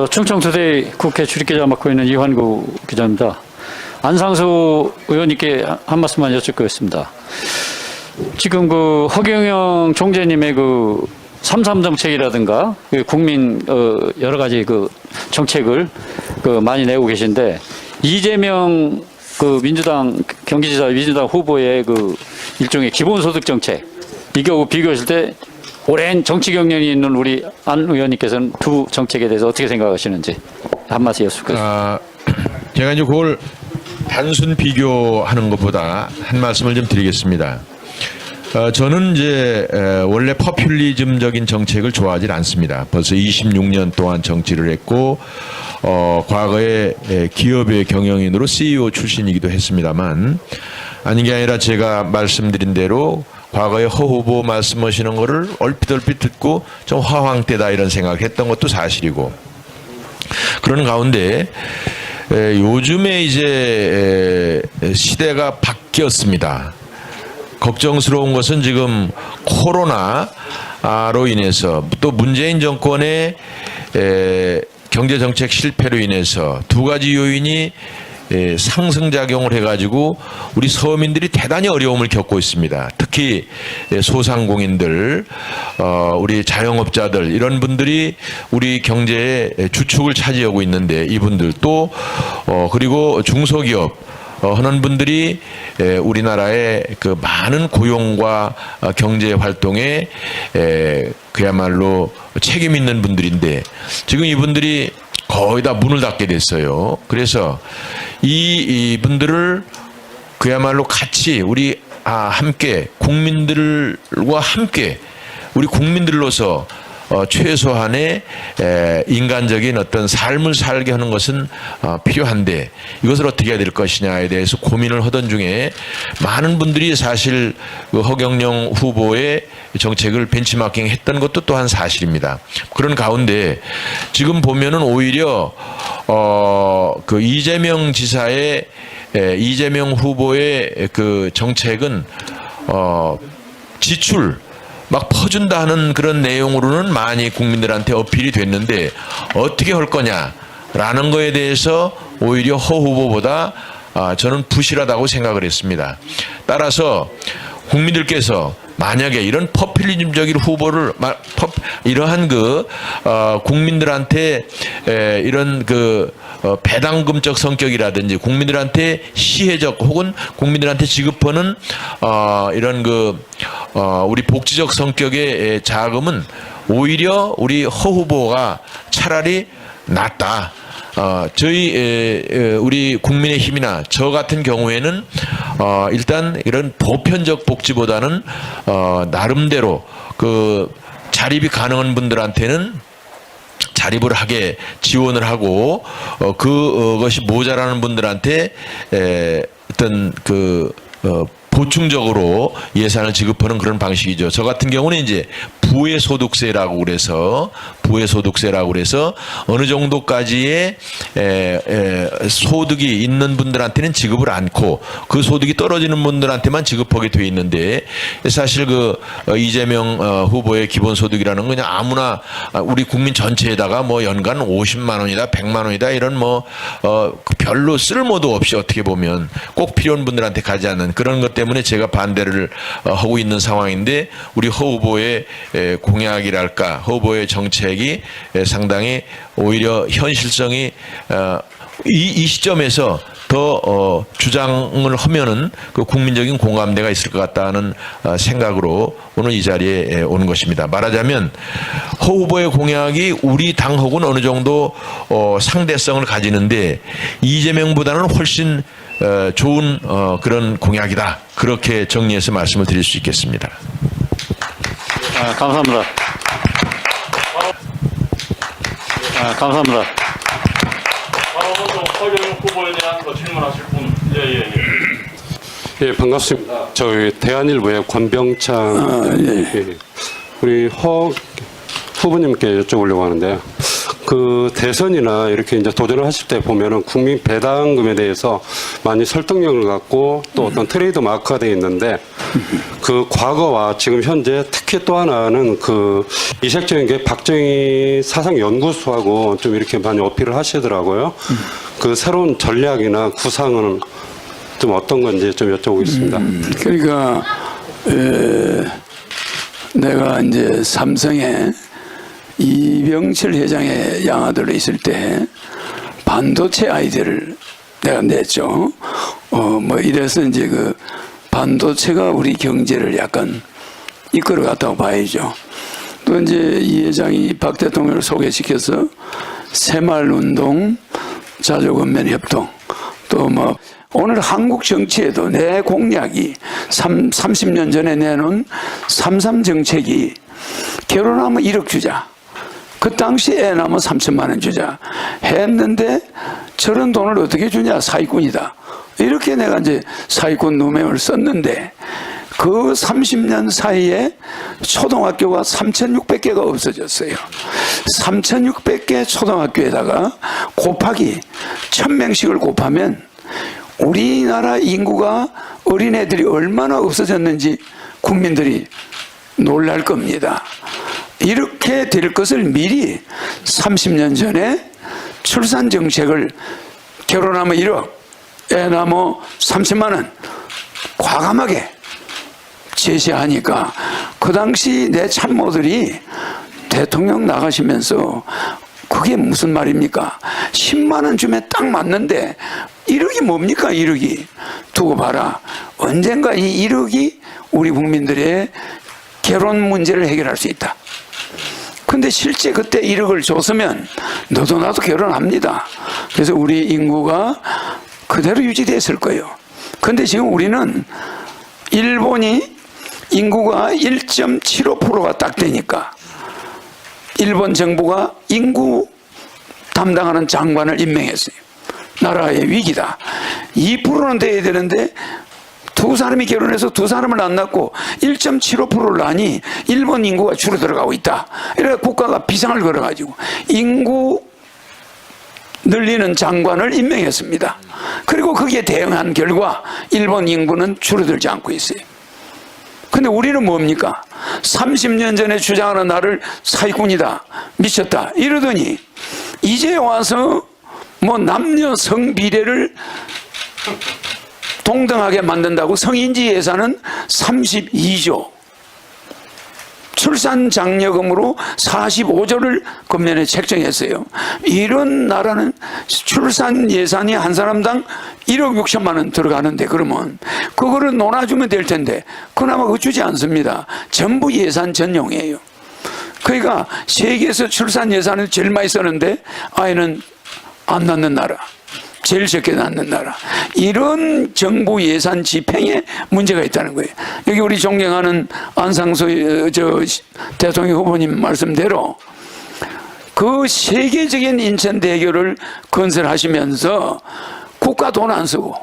충청투데이 국회 출입기자 맡고 있는 이환구 기자입니다. 안상수 의원님께 한 말씀만 여쭙겠습니다. 지금 그 허경영 총재님의 그 3.3 정책이라든가 그 국민 여러 가지 그 정책을 그 많이 내고 계신데, 이재명 그 민주당 경기지사 민주당 후보의 그 일종의 기본소득 정책, 이거 비교했을 때 오랜 정치 경력이 있는 우리 안 의원님께서는 두 정책에 대해서 어떻게 생각하시는지 한 말씀 여쭙겠습니다. 제가 이제 그걸 단순 비교하는 것보다 한 말씀을 좀 드리겠습니다. 저는 이제 원래 포퓰리즘적인 정책을 좋아하지 않습니다. 벌써 26년 동안 정치를 했고, 과거에 기업의 경영인으로 CEO 출신이기도 했습니다만, 아닌 게 아니라 제가 말씀드린 대로 과거에 허 후보 말씀하시는 거를 얼핏 듣고 좀 허황되다 이런 생각을 했던 것도 사실이고, 그런 가운데 요즘에 이제 시대가 바뀌었습니다. 걱정스러운 것은 지금 코로나로 인해서, 또 문재인 정권의 경제정책 실패로 인해서 두 가지 요인이 상승작용을 해가지고 우리 서민들이 대단히 어려움을 겪고 있습니다. 특히 소상공인들, 우리 자영업자들, 이런 분들이 우리 경제의 주축을 차지하고 있는데, 이분들 또 그리고 중소기업 하는 분들이 우리나라의 그 많은 고용과 경제 활동에 그야말로 책임 있는 분들인데, 지금 이분들이 거의 다 문을 닫게 됐어요. 그래서 이분들을 그야말로 같이 우리 함께 국민들과 함께 우리 국민들로서 최소한의 인간적인 어떤 삶을 살게 하는 것은 필요한데, 이것을 어떻게 해야 될 것이냐에 대해서 고민을 하던 중에 많은 분들이 사실 그 허경영 후보의 정책을 벤치마킹 했던 것도 또한 사실입니다. 그런 가운데 지금 보면은 오히려 그 이재명 지사의 이재명 후보의 그 정책은 지출 막 퍼준다 하는 그런 내용으로는 많이 국민들한테 어필이 됐는데, 어떻게 할 거냐라는 거에 대해서 오히려 허 후보보다 저는 부실하다고 생각을 했습니다. 따라서 국민들께서 만약에 이런 포퓰리즘적인 후보를 이러한 그 국민들한테 이런 그 배당금적 성격이라든지 국민들한테 시혜적 혹은 국민들한테 지급하는 이런 그 우리 복지적 성격의 자금은 오히려 우리 허 후보가 차라리 낫다. 저희 우리 국민의힘이나 저 같은 경우에는 일단 이런 보편적 복지보다는 나름대로 그 자립이 가능한 분들한테는 자립을 하게 지원을 하고, 그것이 모자라는 분들한테 어떤 그 보충적으로 예산을 지급하는 그런 방식이죠. 저 같은 경우는 이제 부의소득세라고 그래서 어느 정도까지의 소득이 있는 분들한테는 지급을 않고 그 소득이 떨어지는 분들한테만 지급하게 돼 있는데, 사실 그 이재명 후보의 기본소득이라는 건 그냥 아무나 우리 국민 전체에다가 뭐 연간 50만 원이다 100만 원이다 이런 뭐 별로 쓸모도 없이 어떻게 보면 꼭 필요한 분들한테 가지 않는 그런 것 때문에 제가 반대를 하고 있는 상황인데, 우리 허 후보의 공약이랄까, 허 후보의 정책이 상당히 오히려 현실성이 이 시점에서 더 주장을 하면은 그 국민적인 공감대가 있을 것 같다는 생각으로 오늘 이 자리에 온 것입니다. 말하자면 허 후보의 공약이 우리 당하고는 어느 정도 상대성을 가지는데, 이재명보다는 훨씬 좋은 그런 공약이다. 그렇게 정리해서 말씀을 드릴 수 있겠습니다. 감사합니다. 감사합니다. 허경영 후보에 대한 거 질문하실 분. 예, 반갑습니다. 저희 대한일보의 권병창. 예. 우리 허 후보님께 여쭤보려고 하는데요. 그 대선이나 이렇게 이제 도전을 하실 때 보면은 국민 배당금에 대해서 많이 설득력을 갖고 또 어떤 트레이드 마크가 되어 있는데, 그 과거와 지금 현재 특히 또 하나는 그 이색적인 게 박정희 사상연구소하고 좀 이렇게 많이 어필을 하시더라고요. 그 새로운 전략이나 구상은 좀 어떤 건지 좀 여쭤보겠습니다. 그러니까 내가 이제 삼성에 이병철 회장의 양아들로 있을 때 반도체 아이디어를 내가 냈죠. 뭐 이래서 이제 그 반도체가 우리 경제를 약간 이끌어 갔다고 봐야죠. 또 이제 이 회장이 박 대통령을 소개시켜서 새마을운동, 자조건면 협동, 또 뭐 오늘 한국 정치에도 내 공약이 30년 전에 내놓은 3.3 정책이 결혼하면 1억 주자. 그 당시 애 낳으면 3천만 원 주자 했는데 저런 돈을 어떻게 주냐, 사기꾼이다. 이렇게 내가 이제 사기꾼 누명을 썼는데 그 30년 사이에 초등학교가 3,600개가 없어졌어요. 3,600개 초등학교에다가 곱하기 1,000명씩을 곱하면 우리나라 인구가 어린애들이 얼마나 없어졌는지 국민들이 놀랄 겁니다. 이렇게 될 것을 미리 30년 전에 출산 정책을 결혼하면 1억, 애 낳으면 30만 원 과감하게 제시하니까 그 당시 내 참모들이 대통령 나가시면서 그게 무슨 말입니까? 10만 원 주면 딱 맞는데 1억이 뭡니까? 1억이. 두고 봐라. 언젠가 이 1억이 우리 국민들의 결혼 문제를 해결할 수 있다. 근데 실제 그때 1억을 줬으면 너도 나도 결혼합니다. 그래서 우리 인구가 그대로 유지됐을 거예요. 근데 지금 우리는 일본이 인구가 1.75%가 딱 되니까 일본 정부가 인구 담당하는 장관을 임명했어요. 나라의 위기다. 2%는 돼야 되는데 두 사람이 결혼해서 두 사람을 안 낳고 1.75%를 낳으니 일본 인구가 줄어들어가고 있다. 이래 국가가 비상을 걸어가지고 인구 늘리는 장관을 임명했습니다. 그리고 거기에 대응한 결과 일본 인구는 줄어들지 않고 있어요. 근데 우리는 뭡니까? 30년 전에 주장하는 나를 사기꾼이다, 미쳤다 이러더니 이제 와서 뭐 남녀 성비례를 동등하게 만든다고 성인지 예산은 32조, 출산 장려금으로 45조를 금년에 책정했어요. 이런 나라는 출산 예산이 한 사람당 1억 6천만 원 들어가는데 그러면 그거를 논아주면 될 텐데 그나마 그거 주지 않습니다. 전부 예산 전용이에요. 그러니까 세계에서 출산 예산을 제일 많이 쓰는데 아이는 안 낳는 나라, 제일 적게 낳는 나라, 이런 정부 예산 집행에 문제가 있다는 거예요. 여기 우리 존경하는 안상수 대통령 후보님 말씀대로 그 세계적인 인천대교를 건설하시면서 국가 돈 안 쓰고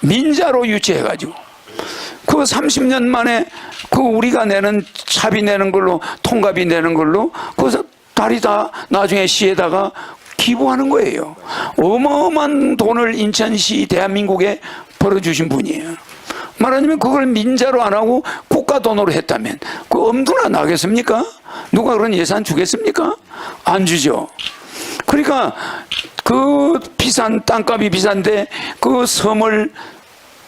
민자로 유치해가지고 그 30년 만에 그 우리가 내는 차비 내는 걸로 통갑이 내는 걸로 그 다리 다 나중에 시에다가 기부하는 거예요. 어마어마한 돈을 인천시 대한민국에 벌어주신 분이에요. 말하자면 그걸 민자로 안 하고 국가 돈으로 했다면 그 엄두나 나겠습니까? 누가 그런 예산 주겠습니까? 안 주죠. 그러니까 그 비싼 땅값이 비싼데 그 섬을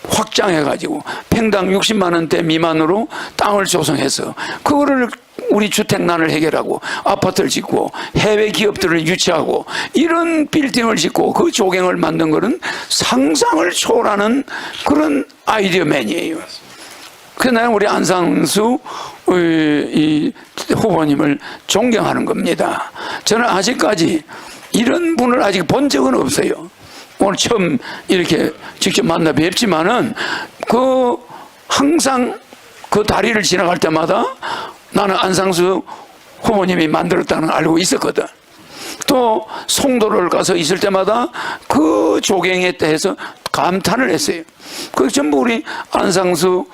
확장해가지고 평당 60만 원대 미만으로 땅을 조성해서 그거를 우리 주택난을 해결하고 아파트를 짓고 해외 기업들을 유치하고 이런 빌딩을 짓고 그 조경을 만든 거는 상상을 초월하는 그런 아이디어맨이에요. 그래서 나는 우리 안상수 이 후보님을 존경하는 겁니다. 저는 아직까지 이런 분을 아직 본 적은 없어요. 오늘 처음 이렇게 직접 만나 뵙지만은 그 항상 그 다리를 지나갈 때마다 나는 안상수 후보님이 만들었다는 걸 알고 있었거든. 또 송도를 가서 있을 때마다 그 조경에 대해서 감탄을 했어요. 그 전부 우리 안상수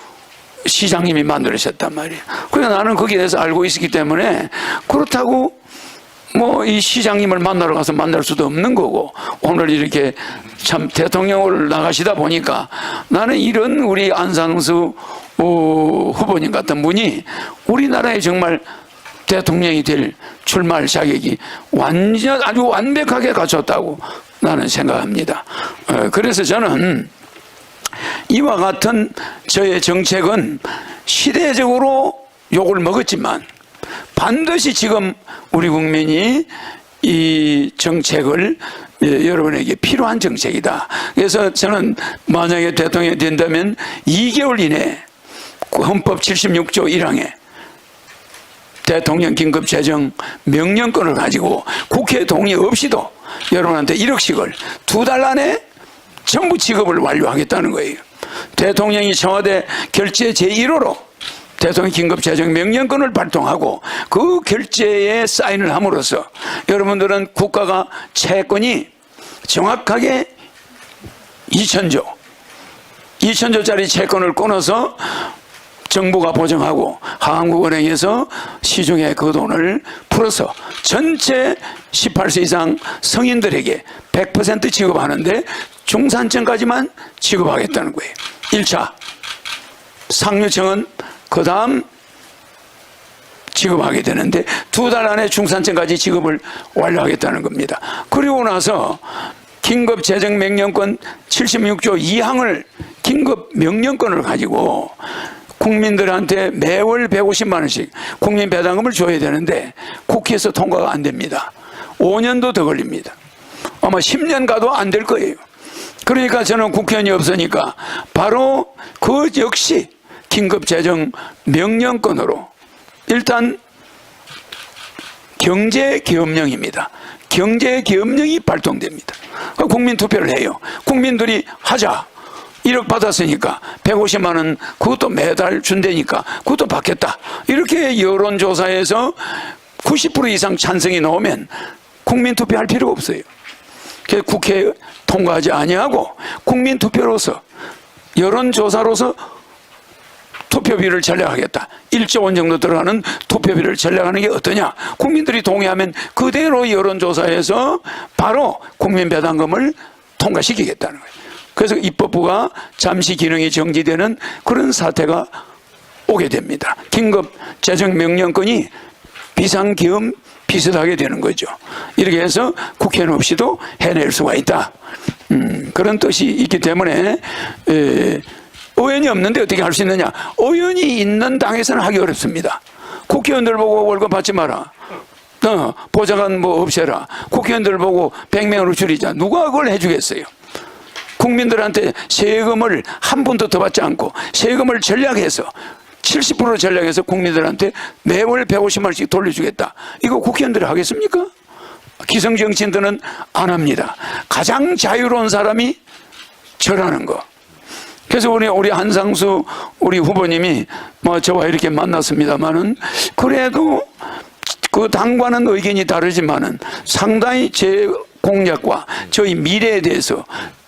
시장님이 만들으셨단 말이에요. 그래서 나는 거기에 대해서 알고 있었기 때문에 그렇다고 뭐 이 시장님을 만나러 가서 만날 수도 없는 거고 오늘 이렇게 참 대통령을 나가시다 보니까 나는 이런 우리 안상수 후보님 같은 분이 우리나라에 정말 대통령이 될 출마할 자격이 완전 아주 완벽하게 갖췄다고 나는 생각합니다. 그래서 저는 이와 같은 저의 정책은 시대적으로 욕을 먹었지만 반드시 지금 우리 국민이 이 정책을 여러분에게 필요한 정책이다. 그래서 저는 만약에 대통령이 된다면 2개월 이내에 헌법 76조 1항에 대통령 긴급재정 명령권을 가지고 국회 동의 없이도 여러분한테 1억씩을 2달 안에 전부 지급을 완료하겠다는 거예요. 대통령이 청와대 결재 제1호로 대통령 긴급재정 명령권을 발동하고 그 결재에 사인을 함으로써 여러분들은 국가가 채권이 정확하게 2천조짜리 채권을 끊어서 정부가 보증하고 한국은행에서 시중에 그 돈을 풀어서 전체 18세 이상 성인들에게 100% 지급하는데 중산층까지만 지급하겠다는 거예요. 1차 상류층은 그 다음 지급하게 되는데 2달 안에 중산층까지 지급을 완료하겠다는 겁니다. 그리고 나서 긴급재정명령권 76조 2항을 긴급명령권을 가지고 국민들한테 매월 150만 원씩 국민 배당금을 줘야 되는데 국회에서 통과가 안 됩니다. 5년도 더 걸립니다. 아마 10년 가도 안 될 거예요. 그러니까 저는 국회의원이 없으니까 바로 그 역시 긴급재정 명령권으로 일단 경제계엄령입니다. 경제계엄령이 발동됩니다. 국민투표를 해요. 국민들이 하자. 1억 받았으니까 150만 원 그것도 매달 준다니까 그것도 받겠다. 이렇게 여론조사에서 90% 이상 찬성이 나오면 국민투표할 필요가 없어요. 그래서 국회에 통과하지 아니하고 국민투표로서 여론조사로서 투표비를 전략하겠다. 1조 원 정도 들어가는 투표비를 전략하는 게 어떠냐. 국민들이 동의하면 그대로 여론조사에서 바로 국민배당금을 통과시키겠다는 거예요. 그래서 입법부가 잠시 기능이 정지되는 그런 사태가 오게 됩니다. 긴급 재정 명령권이 비상계엄 비슷하게 되는 거죠. 이렇게 해서 국회의원 없이도 해낼 수가 있다. 그런 뜻이 있기 때문에 의원이 없는데 어떻게 할 수 있느냐. 의원이 있는 당에서는 하기 어렵습니다. 국회의원들 보고 월급 받지 마라. 보좌관 뭐 없애라. 국회의원들 보고 100명으로 줄이자. 누가 그걸 해주겠어요. 국민들한테 세금을 한 푼도 더 받지 않고 세금을 전략해서 70% 전략해서 국민들한테 매월 150만 원씩 돌려주겠다. 이거 국회의원들이 하겠습니까? 기성정치인들은 안 합니다. 가장 자유로운 사람이 저라는 거. 그래서 우리 한상수 우리 후보님이 뭐 저와 이렇게 만났습니다만은 그래도 그 당과는 의견이 다르지만은 상당히 제 공약과 저희 미래에 대해서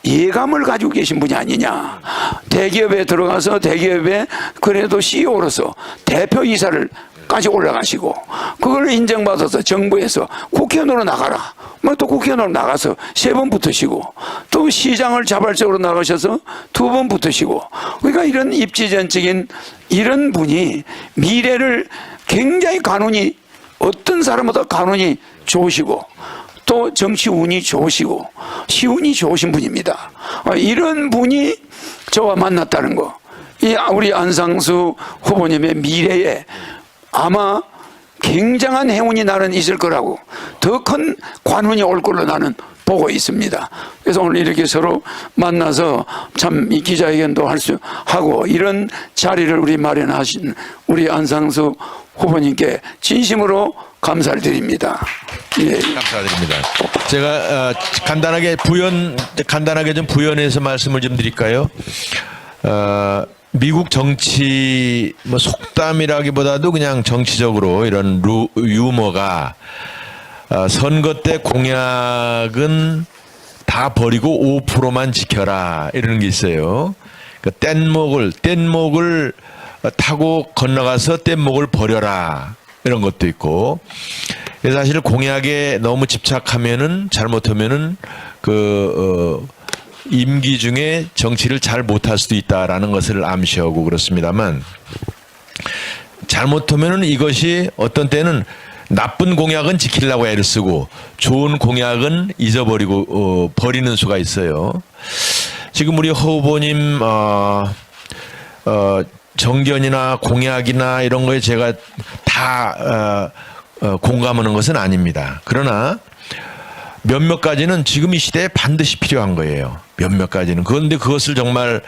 예감을 가지고 계신 분이 아니냐. 대기업에 들어가서 대기업에 그래도 CEO로서 대표이사를 까지 올라가시고 그걸 인정받아서 정부에서 국회의원으로 나가라. 뭐 또 국회의원으로 나가서 3번 붙으시고 또 시장을 자발적으로 나가셔서 2번 붙으시고 그러니까 이런 입지전적인 이런 분이 미래를 굉장히 간운이 어떤 사람보다 간운이 좋으시고 또 정치 운이 좋으시고 시운이 좋으신 분입니다. 이런 분이 저와 만났다는 거. 이 우리 안상수 후보님의 미래에 아마 굉장한 행운이 나는 있을 거라고 더 큰 관운이 올 걸로 나는 보고 있습니다. 그래서 오늘 이렇게 서로 만나서 참 이 기자회견도 할 수 하고 이런 자리를 우리 마련하신 우리 안상수 후보님께 진심으로 감사를 드립니다. 예. 감사드립니다. 제가 간단하게 좀 부연해서 말씀을 좀 드릴까요? 미국 정치 뭐 속담이라기보다도 그냥 정치적으로 이런 유머가 선거 때 공약은 다 버리고 5%만 지켜라 이러는 게 있어요. 그 뗏목을 타고 건너가서 뗏목을 버려라 이런 것도 있고 사실 공약에 너무 집착하면은 잘못하면은 임기 중에 정치를 잘 못할 수도 있다라는 것을 암시하고 그렇습니다만, 잘못하면은 이것이 어떤 때는 나쁜 공약은 지키려고 애를 쓰고 좋은 공약은 잊어버리고 버리는 수가 있어요. 지금 우리 허 후보님 정견이나 공약이나 이런 거에 제가 다 공감하는 것은 아닙니다. 그러나 몇몇 가지는 지금 이 시대에 반드시 필요한 거예요. 몇몇 가지는. 그런데 그것을 정말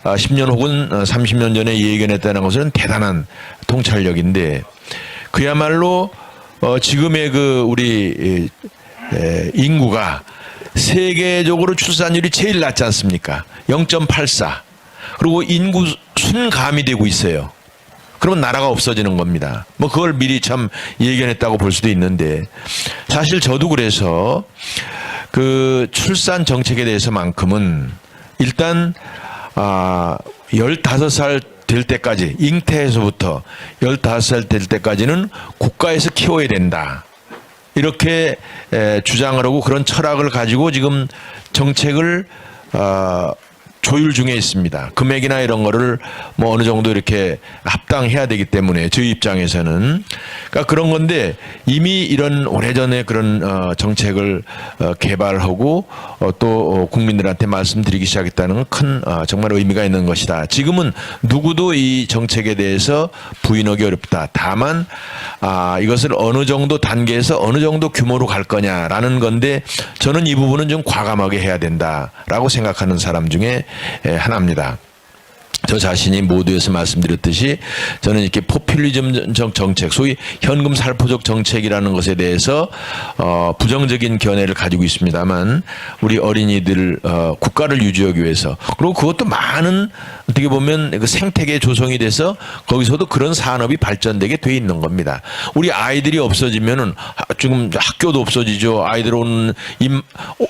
10년 혹은 30년 전에 예견했다는 것은 대단한 통찰력인데, 그야말로 지금의 우리 인구가 세계적으로 출산율이 제일 낮지 않습니까? 0.84. 그리고 인구 순감이 되고 있어요. 그러면 나라가 없어지는 겁니다. 뭐 그걸 미리 참 예견했다고 볼 수도 있는데, 사실 저도 그래서 출산 정책에 대해서만큼은 일단 15살 될 때까지, 잉태에서부터 15살 될 때까지는 국가에서 키워야 된다, 이렇게 주장을 하고 그런 철학을 가지고 지금 정책을 조율 중에 있습니다. 금액이나 이런 거를 뭐 어느 정도 이렇게 합당해야 되기 때문에 저희 입장에서는, 그러니까 그런 건데, 이미 이런 오래전에 그런 정책을 개발하고 또 국민들한테 말씀드리기 시작했다는 건 큰 정말 의미가 있는 것이다. 지금은 누구도 이 정책에 대해서 부인하기 어렵다. 다만 이것을 어느 정도 단계에서 어느 정도 규모로 갈 거냐라는 건데, 저는 이 부분은 좀 과감하게 해야 된다라고 생각하는 사람 중에 하나입니다. 저 자신이 모두에서 말씀드렸듯이 저는 이렇게 포퓰리즘적 정책, 소위 현금 살포적 정책이라는 것에 대해서 부정적인 견해를 가지고 있습니다만, 우리 어린이들 국가를 유지하기 위해서, 그리고 그것도 많은 어떻게 보면 그 생태계 조성이 돼서 거기서도 그런 산업이 발전되게 돼 있는 겁니다. 우리 아이들이 없어지면은 지금 학교도 없어지죠. 아이들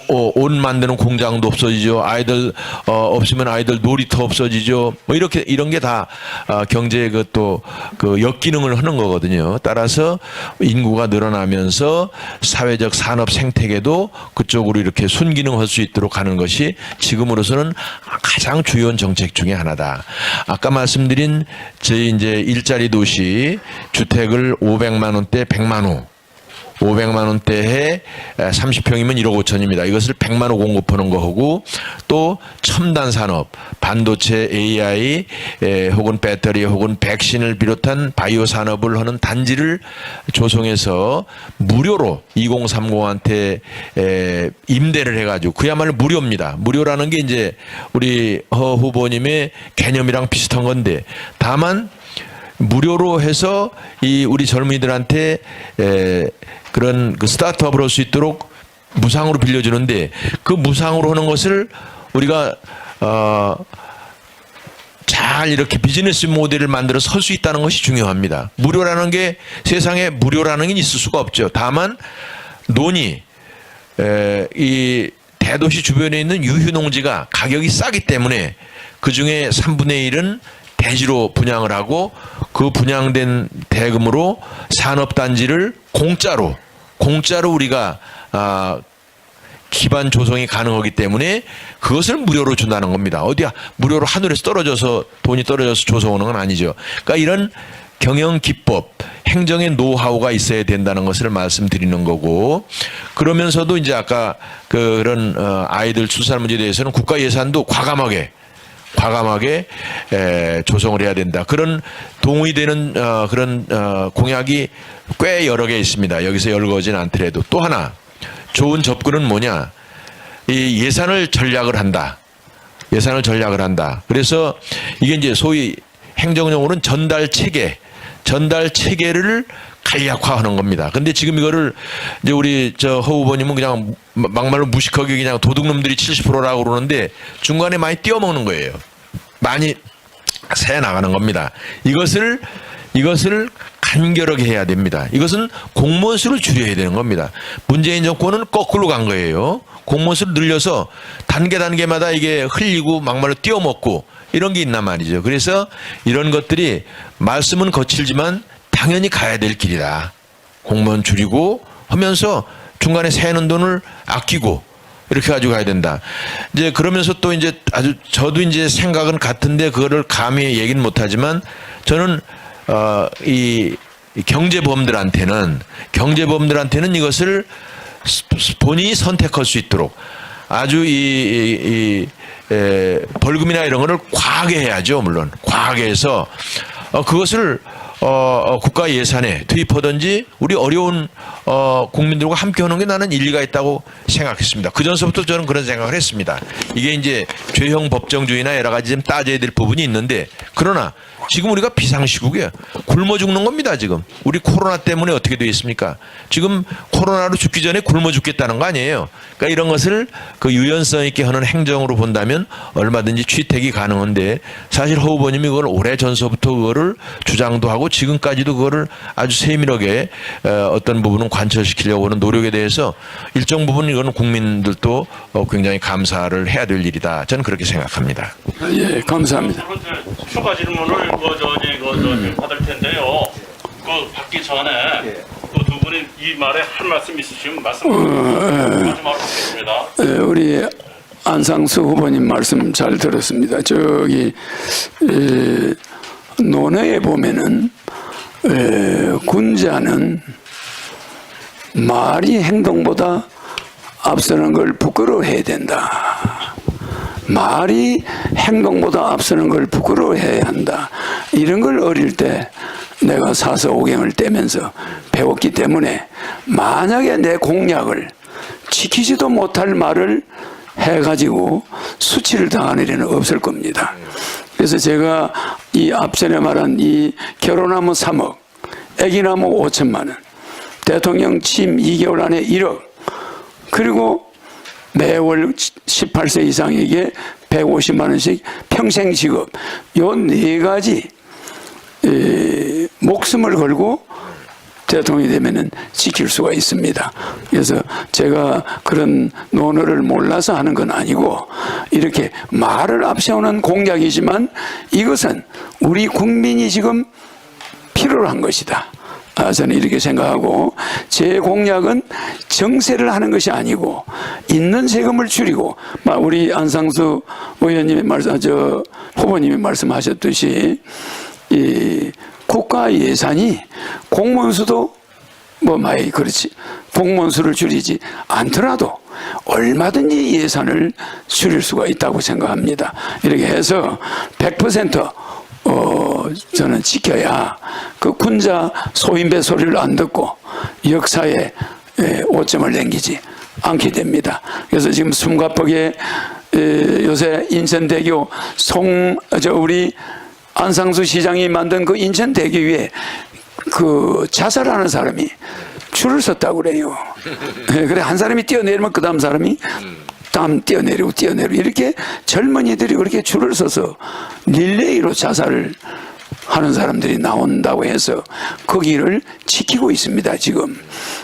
옷 만드는 공장도 없어지죠. 아이들 없으면 아이들 놀이터 없어지죠. 뭐 이런 게 다 경제의 또 역기능을 하는 거거든요. 따라서 인구가 늘어나면서 사회적 산업 생태계도 그쪽으로 이렇게 순기능할 수 있도록 하는 것이 지금으로서는 가장 주요한 정책 중에 하나다. 아까 말씀드린 저희 이제 일자리 도시 주택을 500만 원대 100만 호, 500만 원대에 30평이면 1억 5천입니다. 이것을 100만 호 공급하는 거하고, 또 첨단 산업, 반도체, AI 혹은 배터리 혹은 백신을 비롯한 바이오 산업을 하는 단지를 조성해서 무료로 2030한테 임대를 해가지고, 그야말로 무료입니다. 무료라는 게 이제 우리 허 후보님의 개념이랑 비슷한 건데, 다만 무료로 해서 이 우리 젊은이들한테 그런 스타트업을 할 수 있도록 무상으로 빌려주는데, 그 무상으로 하는 것을 우리가 잘 이렇게 비즈니스 모델을 만들어서 할 수 있다는 것이 중요합니다. 무료라는 게, 세상에 무료라는 게 있을 수가 없죠. 다만 논이 이 대도시 주변에 있는 유휴농지가 가격이 싸기 때문에 그 중에 3분의 1은 대지로 분양을 하고, 그 분양된 대금으로 산업단지를 공짜로 우리가 기반 조성이 가능하기 때문에 그것을 무료로 준다는 겁니다. 어디야 무료로 하늘에서 떨어져서 돈이 떨어져서 조성하는 건 아니죠. 그러니까 이런 경영 기법, 행정의 노하우가 있어야 된다는 것을 말씀드리는 거고, 그러면서도 이제 아까 그런 아이들 출산 문제에 대해서는 국가 예산도 과감하게 조성을 해야 된다. 그런 동의되는 그런 공약이 꽤 여러 개 있습니다. 여기서 열거진 않더라도. 또 하나 좋은 접근은 뭐냐? 이 예산을 전략을 한다. 그래서 이게 이제 소위 행정용어로는 전달 체계를 간략화하는 겁니다. 근데 지금 이거를 이제 우리 허 후보님은 그냥 막말로 무식하게 그냥 도둑놈들이 70%라고 그러는데, 중간에 많이 띄어먹는 거예요. 많이 새 나가는 겁니다. 이것을 간결하게 해야 됩니다. 이것은 공무원 수를 줄여야 되는 겁니다. 문재인 정권은 거꾸로 간 거예요. 공무원 수를 늘려서 단계마다 이게 흘리고 막말로 띄어먹고 이런 게 있단 말이죠. 그래서 이런 것들이 말씀은 거칠지만 당연히 가야 될 길이다. 공무원 줄이고 하면서 중간에 새는 돈을 아끼고 이렇게 가지고 가야 된다. 이제 그러면서 또 이제 아주 저도 이제 생각은 같은데 그거를 감히 얘기는 못하지만 저는 이 경제범들한테는 이것을 본인이 선택할 수 있도록 아주 벌금이나 이런 거를 과하게 해야죠. 물론 과하게 해서 그것을 국가 예산에 투입하든지 우리 어려운 국민들과 함께 하는 게 나는 일리가 있다고 생각했습니다. 그 전서부터 저는 그런 생각을 했습니다. 이게 이제 죄형 법정주의나 여러 가지 좀 따져야 될 부분이 있는데 그러나 지금 우리가 비상시국이에요. 굶어 죽는 겁니다. 지금 우리 코로나 때문에 어떻게 되어 있습니까? 지금 코로나로 죽기 전에 굶어 죽겠다는 거 아니에요. 그러니까 이런 것을 그 유연성 있게 하는 행정으로 본다면 얼마든지 취택이 가능한데 사실 허 후보님이 그걸 오래 전서부터 그거를 주장도 하고 지금까지도 그거를 아주 세밀하게 어떤 부분은 관철시키려고 하는 노력에 대해서 일정 부분 이거는 국민들도 굉장히 감사를 해야 될 일이다. 저는 그렇게 생각합니다. 예, 감사합니다. 두 번째 추가 질문을 받을 텐데요. 그 받기 전에 그 두 분이 이 말에 할 말씀 있으시면 마지막으로 듣겠습니다. 우리 안상수 후보님 말씀 잘 들었습니다. 저기 논어에 보면은 군자는 말이 행동보다 앞서는 걸 부끄러워해야 된다. 말이 행동보다 앞서는 걸 부끄러워해야 한다. 이런 걸 어릴 때 내가 사서오경을 떼면서 배웠기 때문에 만약에 내 공약을 지키지도 못할 말을 해가지고 수치를 당하는 일은 없을 겁니다. 그래서 제가 이 앞전에 말한 이 결혼하면 3억, 아기 나면 5천만 원, 대통령 취임 2개월 안에 1억, 그리고 매월 18세 이상에게 150만 원씩 평생 지급, 요 네 가지 목숨을 걸고 대통령이 되면은 지킬 수가 있습니다. 그래서 제가 그런 논어를 몰라서 하는 건 아니고 이렇게 말을 앞세우는 공약이지만 이것은 우리 국민이 지금 필요로 한 것이다. 저는 이렇게 생각하고 제 공약은 정세를 하는 것이 아니고 있는 세금을 줄이고 우리 안상수 의원님의 후보님이 말씀하셨듯이 이 국가 예산이 공무원 수도 많이 그렇지 공무원 수를 줄이지 않더라도 얼마든지 예산을 줄일 수가 있다고 생각합니다. 이렇게 해서 100% 저는 지켜야 그 군자 소인배 소리를 안 듣고 역사에 오점을 남기지 않게 됩니다. 그래서 지금 숨가쁘게 요새 인천대교 우리 안상수 시장이 만든 그 인천대교 위에 그 자살하는 사람이 줄을 섰다고 그래요. 그래 한 사람이 뛰어내리면 그 다음 사람이 다음 뛰어내리고 이렇게 젊은이들이 그렇게 줄을 서서 릴레이로 자살을 하는 사람들이 나온다고 해서 거기를 지키고 있습니다. 지금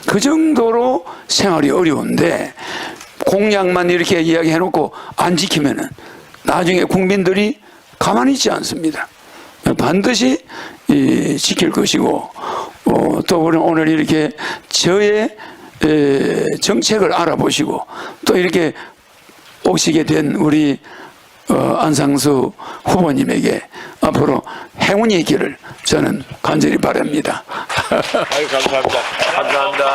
그 정도로 생활이 어려운데 공약만 이렇게 이야기해놓고 안 지키면은 나중에 국민들이 가만히 있지 않습니다. 반드시 지킬 것이고 또 오늘 이렇게 저의 정책을 알아보시고 또 이렇게 오시게 된 우리 안상수 후보님에게 앞으로 행운이 있기를 저는 간절히 바랍니다. 아유, 감사합니다. 감사합니다.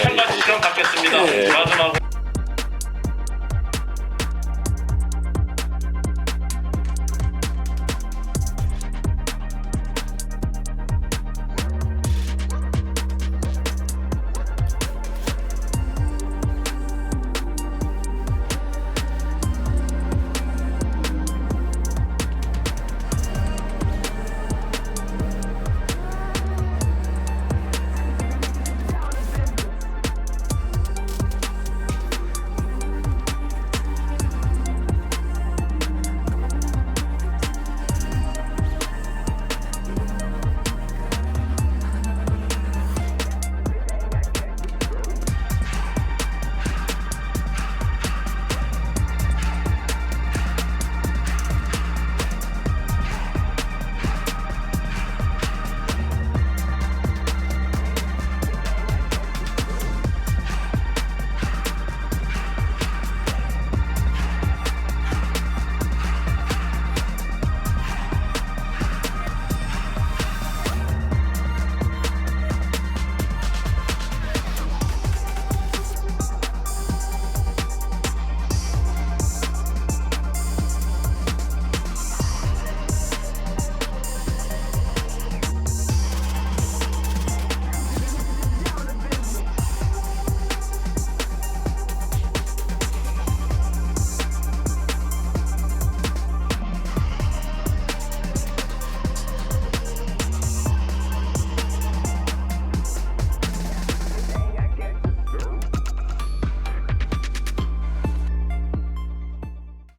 한 가지 시간 갖겠습니다. 마지막으로.